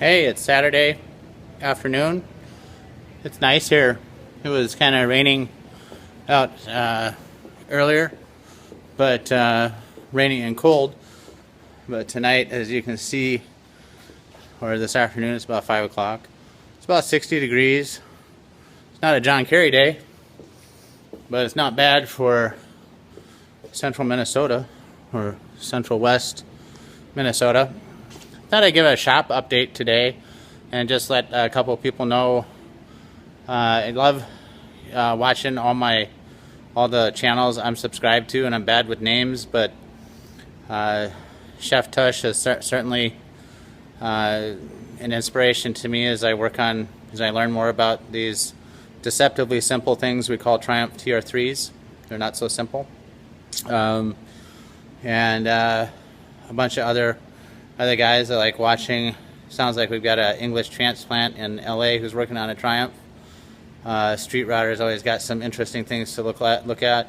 Hey, it's Saturday afternoon. It's nice here. It was kind of raining out earlier, but raining and cold. But tonight, as you can see, or this afternoon, it's about 5 o'clock. It's about 60 degrees. It's not a John Kerry day, but it's not bad for central Minnesota or central west Minnesota. Thought I'd give a shop update today and just let a couple of people know I love watching all the channels I'm subscribed to, and I'm bad with names, but Chef Tush is certainly an inspiration to me as I learn more about these deceptively simple things we call Triumph TR3s. They're not so simple. And a bunch of other guys I like watching. Sounds like we've got an English transplant in LA who's working on a Triumph. Street Router's always got some interesting things to look at.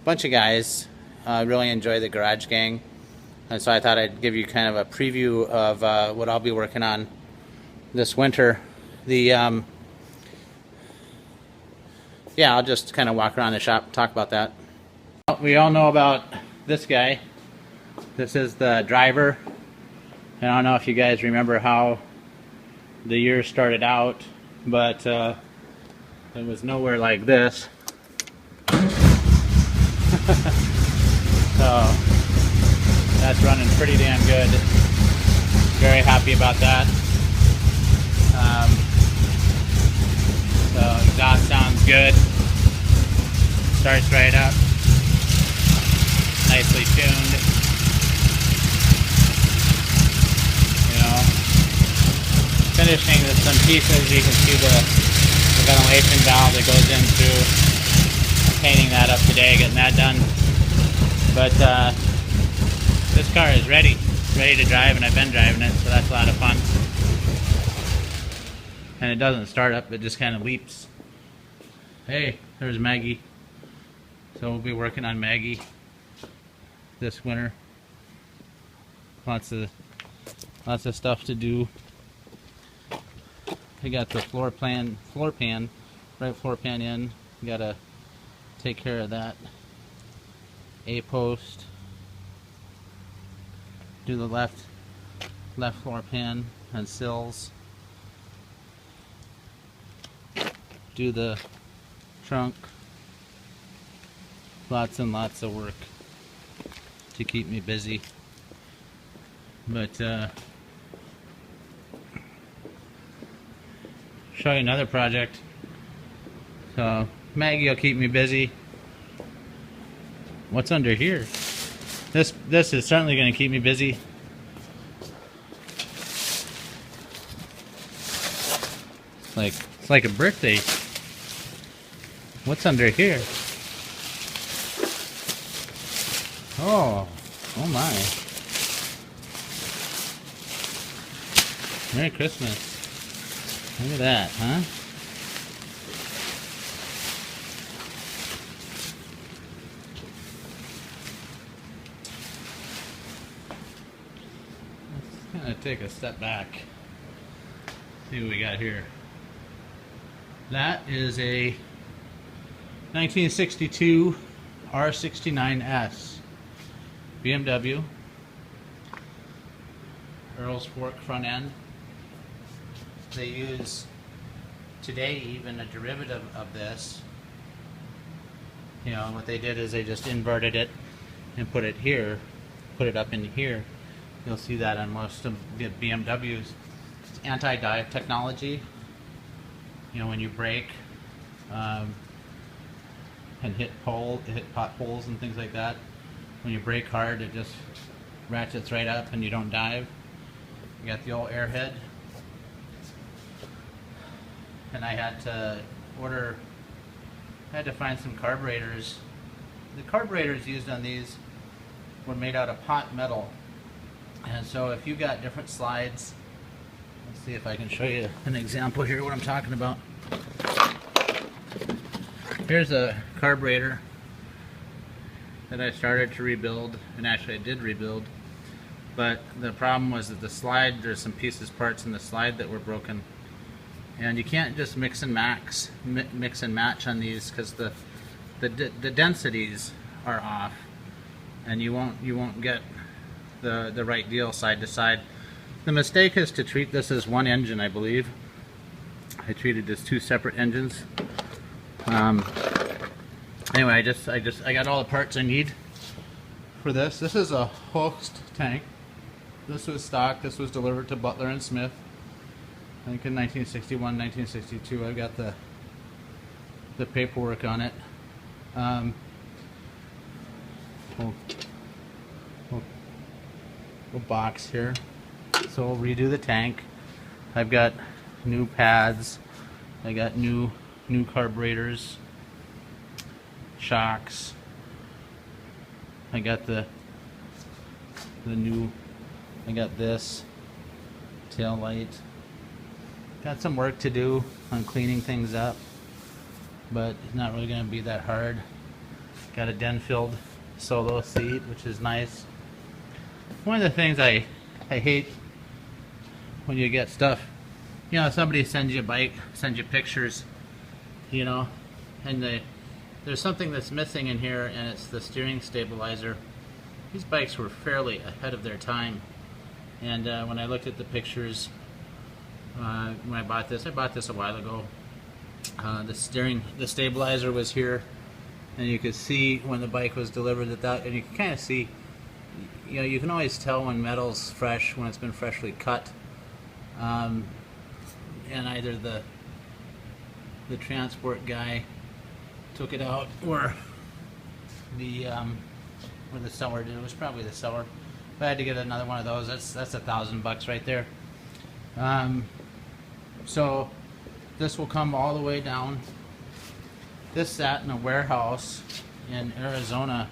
Bunch of guys really enjoy the Garage Gang, and so I thought I'd give you kind of a preview of what I'll be working on this winter. Yeah, I'll just kind of walk around the shop and talk about that. We all know about this guy. This is the driver, and I don't know if you guys remember how the year started out, but it was nowhere like this. So that's running pretty damn good. Very happy about that. So exhaust sounds good. Starts right up. Nicely tuned. Finishing some pieces. You can see the ventilation valve that goes into painting that up today, getting that done. But this car is ready to drive, and I've been driving it, so that's a lot of fun. And it doesn't start up, it just kind of leaps. Hey, there's Maggie. So we'll be working on Maggie this winter. Lots of stuff to do. We got the floor pan in. We gotta take care of that. A-post. Do the left floor pan and sills. Do the trunk. Lots and lots of work to keep me busy. But show you another project. So Maggie will keep me busy. What's under here? This is certainly going to keep me busy. It's like a birthday. What's under here? Oh my. Merry Christmas. Look at that, huh? Let's kind of take a step back. See what we got here. That is a 1962 R69S BMW. Earl's Fork front end. They use today even a derivative of this. You know, what they did is they just inverted it and put it here, put it up in here. You'll see that on most of the BMWs. It's anti-dive technology. You know, when you brake and hit potholes and things like that, when you brake hard, it just ratchets right up and you don't dive. You got the old airhead. And I had to find some carburetors. The carburetors used on these were made out of pot metal. And so if you got different slides, let's see if I can show you an example here what I'm talking about. Here's a carburetor that I started to rebuild, and actually I did rebuild. but the problem was that the slide, there's some parts in the slide that were broken, and you can't just mix and match on these because the densities are off, and you won't get the right deal side to side. The mistake is to treat this as one engine, I believe. I treated this two separate engines. Anyway, I got all the parts I need for this. This is a host tank. This was stock. This was delivered to Butler and Smith, I think in 1961, 1962. I've got the paperwork on it. We'll box here. So we'll redo the tank. I've got new pads. I got new carburetors, shocks. I got the new. I got this tail light. Got some work to do on cleaning things up, but it's not really going to be that hard. Got a den-filled solo seat, which is nice. One of the things I hate when you get stuff, you know, somebody sends you a bike, sends you pictures, you know, and there's something that's missing in here, and it's the steering stabilizer. These bikes were fairly ahead of their time, and when I looked at the pictures when I bought this a while ago, the stabilizer was here, and you could see when the bike was delivered and you can kind of see, you know, you can always tell when metal's fresh, when it's been freshly cut, and either the transport guy took it out, or the seller did. It was probably the seller. But I had to get another one of those. That's $1,000 right there. So this will come all the way down. This sat in a warehouse in Arizona.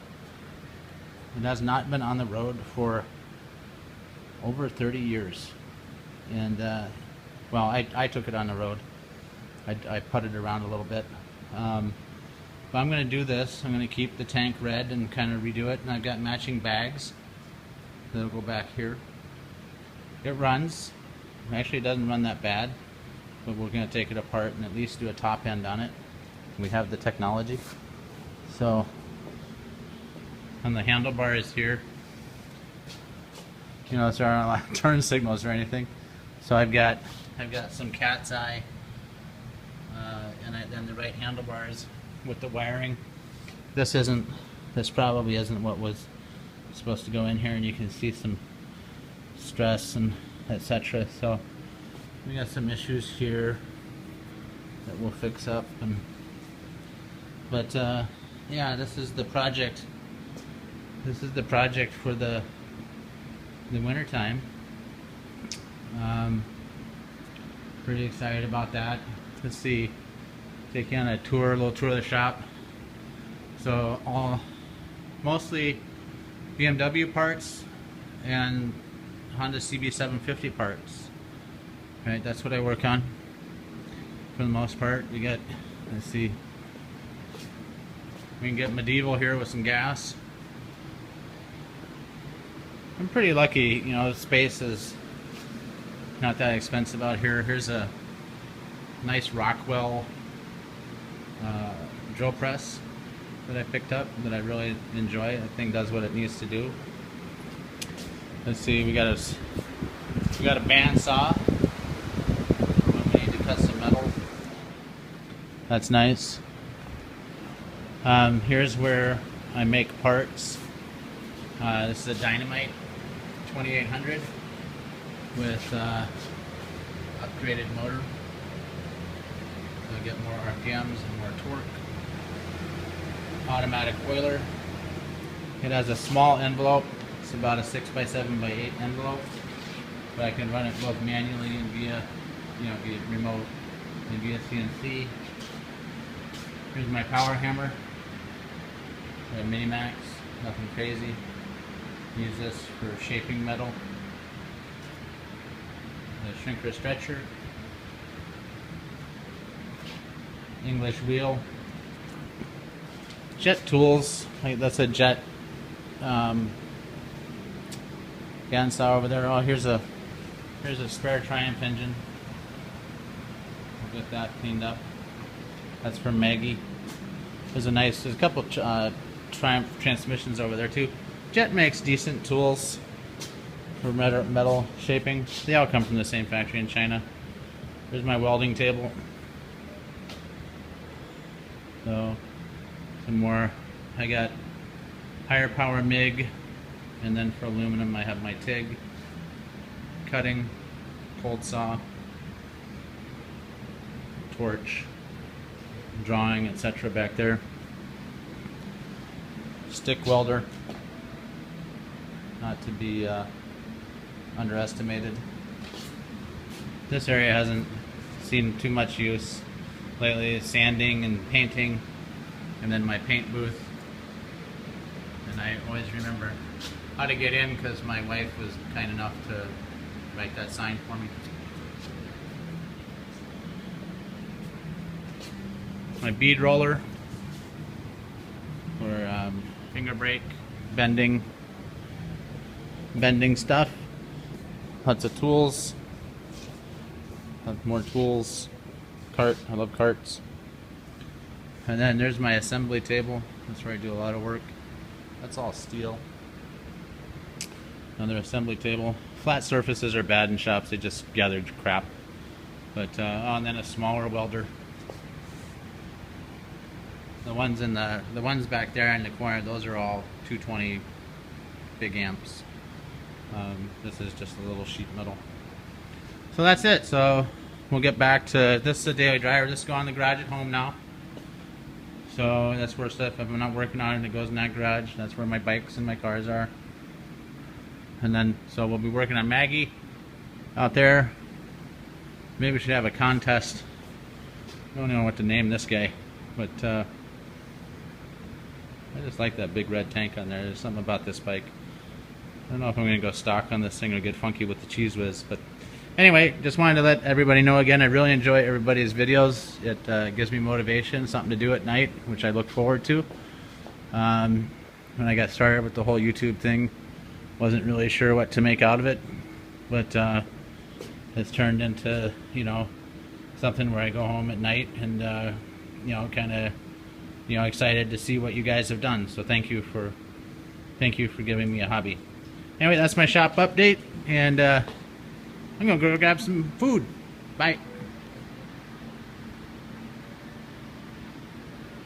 It has not been on the road for over 30 years. And well, I took it on the road. I putted around a little bit. But I'm going to do this. I'm going to keep the tank red and kind of redo it. And I've got matching bags that'll go back here. It runs. Actually, it doesn't run that bad. But we're going to take it apart and at least do a top end on it. We have the technology. So, on the handlebars here, you know, there aren't a lot of turn signals or anything. So I've got some cat's eye, and then the right handlebars with the wiring. This probably isn't what was supposed to go in here, and you can see some stress and etc. So we got some issues here that we'll fix up, but yeah, this is the project. This is the project for the winter time. Pretty excited about that. Let's see, take you on a little tour of the shop. So mostly BMW parts and Honda CB750 parts. Right, that's what I work on for the most part. We got, let's see, we can get medieval here with some gas. I'm pretty lucky, you know, space is not that expensive out here. Here's a nice Rockwell drill press that I picked up that I really enjoy. I think does what it needs to do. Let's see, we got a bandsaw when we need to cut some metal. That's nice. Here's where I make parts. This is a Dynamite 2800 with upgraded motor. So get more RPMs and more torque. Automatic oiler. It has a small envelope. It's about a 6x7x8 envelope, but I can run it both manually and via remote and via CNC. Here's my power hammer. A Minimax, nothing crazy. Use this for shaping metal. The shrinker stretcher. English wheel. Jet tools. That's a Jet bandsaw over there. Oh, here's a spare Triumph engine. We'll get that cleaned up. That's from Maggie. There's a couple Triumph transmissions over there too. Jet makes decent tools for metal shaping. They all come from the same factory in China. There's my welding table. So, some more. I got higher power MIG, and then for aluminum I have my TIG. Cutting, cold saw, torch, drawing, etc. back there. Stick welder, not to be underestimated. This area hasn't seen too much use lately. Sanding and painting, and then my paint booth. And I always remember how to get in because my wife was kind enough to write that sign for me. My bead roller for finger brake, bending stuff. Lots of tools. More tools. Cart. I love carts. And then there's my assembly table. That's where I do a lot of work. That's all steel. Another assembly table. Flat surfaces are bad in shops. They just gather crap. But oh, and then a smaller welder. The ones back there in the corner, those are all 220 big amps. This is just a little sheet metal. So that's it. So we'll get back to this is a daily driver. This goes in the garage at home now. So that's where stuff, if I'm not working on it, it goes in that garage. That's where my bikes and my cars are. And then, so we'll be working on Maggie out there. Maybe we should have a contest. I don't know what to name this guy, but I just like that big red tank on there. There's something about this bike. I don't know if I'm going to go stock on this thing or get funky with the Cheese Whiz, but anyway, just wanted to let everybody know again, I really enjoy everybody's videos. It gives me motivation, something to do at night, which I look forward to. When I got started with the whole YouTube thing, wasn't really sure what to make out of it, but it's turned into, you know, something where I go home at night and, you know, kind of, you know, excited to see what you guys have done. So thank you for giving me a hobby. Anyway, that's my shop update, and I'm gonna go grab some food. Bye.